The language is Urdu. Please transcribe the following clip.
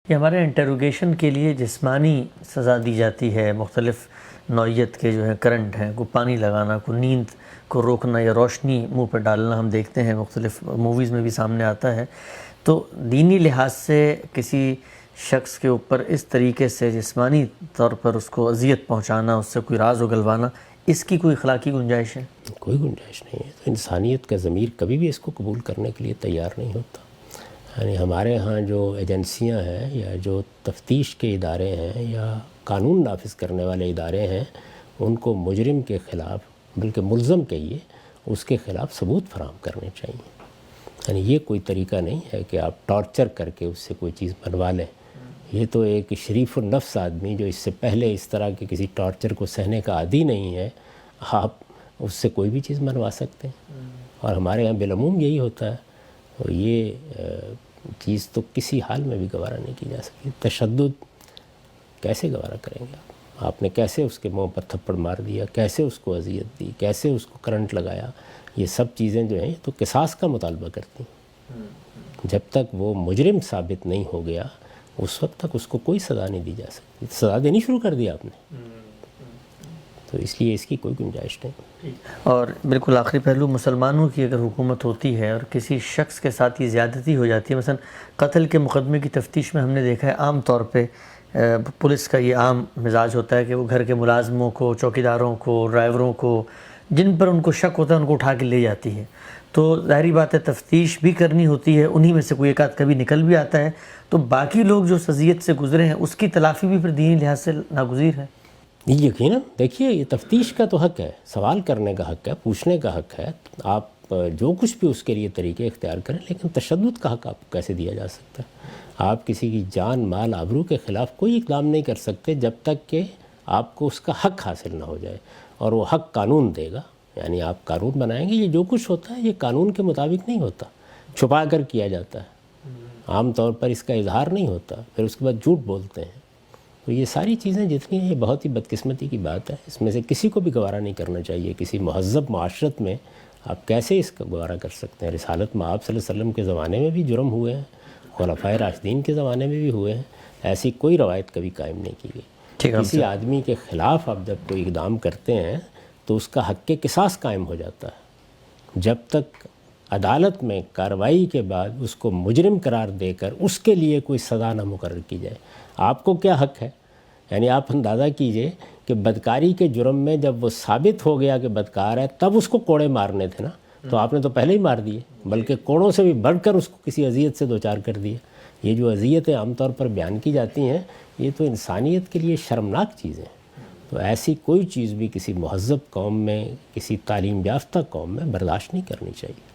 کہ ہمارے انٹروگیشن کے لیے جسمانی سزا دی جاتی ہے، مختلف نوعیت کے جو ہیں کرنٹ ہیں، کوئی پانی لگانا، کوئی نیند کو روکنا یا روشنی منہ پر ڈالنا ہم دیکھتے ہیں، مختلف موویز میں بھی سامنے آتا ہے۔ تو دینی لحاظ سے کسی شخص کے اوپر اس طریقے سے جسمانی طور پر اس کو اذیت پہنچانا، اس سے کوئی راز اگلوانا، اس کی کوئی اخلاقی گنجائش ہے؟ کوئی گنجائش نہیں ہے۔ تو انسانیت کا ضمیر کبھی بھی اس کو قبول کرنے کے لیے تیار نہیں ہوتا۔ یعنی ہمارے ہاں جو ایجنسیاں ہیں یا جو تفتیش کے ادارے ہیں یا قانون نافذ کرنے والے ادارے ہیں، ان کو مجرم کے خلاف، بلکہ ملزم کہیے، اس کے خلاف ثبوت فراہم کرنے چاہیے۔ یعنی یہ کوئی طریقہ نہیں ہے کہ آپ ٹارچر کر کے اس سے کوئی چیز بنوا لیں۔ یہ تو ایک شریف النفس آدمی جو اس سے پہلے اس طرح کے کسی ٹارچر کو سہنے کا عادی نہیں ہے، آپ اس سے کوئی بھی چیز منوا سکتے ہیں۔ اور ہمارے یہاں بالعموم یہی ہوتا ہے۔ اور یہ چیز تو کسی حال میں بھی گوارا نہیں کی جا سکتی۔ تشدد کیسے گوارا کریں گے آپ نے کیسے اس کے منہ پر تھپڑ مار دیا، کیسے اس کو اذیت دی، کیسے اس کو کرنٹ لگایا، یہ سب چیزیں جو ہیں تو قصاص کا مطالبہ کرتی ہیں۔ جب تک وہ مجرم ثابت نہیں ہو گیا اس وقت تک اس کو کوئی سزا نہیں دی جا سکتی۔ سزا دینی شروع کر دیا آپ نے، تو اس لیے اس کی کوئی گنجائش نہیں۔ اور بالکل آخری پہلو، مسلمانوں کی اگر حکومت ہوتی ہے اور کسی شخص کے ساتھ یہ زیادتی ہو جاتی ہے، مثلا قتل کے مقدمے کی تفتیش میں ہم نے دیکھا ہے عام طور پہ پولیس کا یہ عام مزاج ہوتا ہے کہ وہ گھر کے ملازموں کو، چوکیداروں کو، ڈرائیوروں کو، جن پر ان کو شک ہوتا ہے ان کو اٹھا کے لے جاتی ہے۔ تو ظاہری بات ہے تفتیش بھی کرنی ہوتی ہے، انہی میں سے کوئی ایک آدھ کبھی نکل بھی آتا ہے، تو باقی لوگ جو اذیت سے گزرے ہیں اس کی تلافی بھی پھر دینی لحاظ سے ناگزیر ہے۔ یقیناً دیکھیے، یہ تفتیش کا تو حق ہے، سوال کرنے کا حق ہے، پوچھنے کا حق ہے، آپ جو کچھ بھی اس کے لیے طریقے اختیار کریں، لیکن تشدد کا حق آپ کو کیسے دیا جا سکتا ہے؟ آپ کسی کی جان، مال، آبرو کے خلاف کوئی اقدام نہیں کر سکتے جب تک کہ آپ کو اس کا حق حاصل نہ ہو جائے، اور وہ حق قانون دے گا۔ یعنی آپ قانون بنائیں گے، یہ جو کچھ ہوتا ہے یہ قانون کے مطابق نہیں ہوتا، چھپا کر کیا جاتا ہے، عام طور پر اس کا اظہار نہیں ہوتا، پھر اس کے بعد جھوٹ بولتے ہیں۔ تو یہ ساری چیزیں جتنی ہیں یہ بہت ہی بدقسمتی کی بات ہے، اس میں سے کسی کو بھی گوارا نہیں کرنا چاہیے۔ کسی مہذب معاشرت میں آپ کیسے اس کا گوارا کر سکتے ہیں؟ رسالت مآب صلی اللہ علیہ وسلم کے زمانے میں بھی جرم ہوئے ہیں، خلفائے راشدین کے زمانے میں بھی ہوئے ہیں، ایسی کوئی روایت کبھی قائم نہیں کی گئی۔ کسی آدمی کے خلاف آپ جب کوئی اقدام کرتے ہیں تو اس کا حق قصاص قائم ہو جاتا ہے، جب تک عدالت میں کارروائی کے بعد اس کو مجرم قرار دے کر اس کے لیے کوئی سزا نہ مقرر کی جائے۔ آپ کو کیا حق ہے؟ یعنی آپ اندازہ کیجئے کہ بدکاری کے جرم میں جب وہ ثابت ہو گیا کہ بدکار ہے، تب اس کو کوڑے مارنے تھے نا، تو آپ نے تو پہلے ہی مار دیے، بلکہ کوڑوں سے بھی بڑھ کر اس کو کسی اذیت سے دوچار کر دیا۔ یہ جو اذیتیں عام طور پر بیان کی جاتی ہیں، یہ تو انسانیت کے لیے شرمناک چیزیں ہیں۔ تو ایسی کوئی چیز بھی کسی مہذب قوم میں، کسی تعلیم یافتہ قوم میں برداشت نہیں کرنی چاہیے۔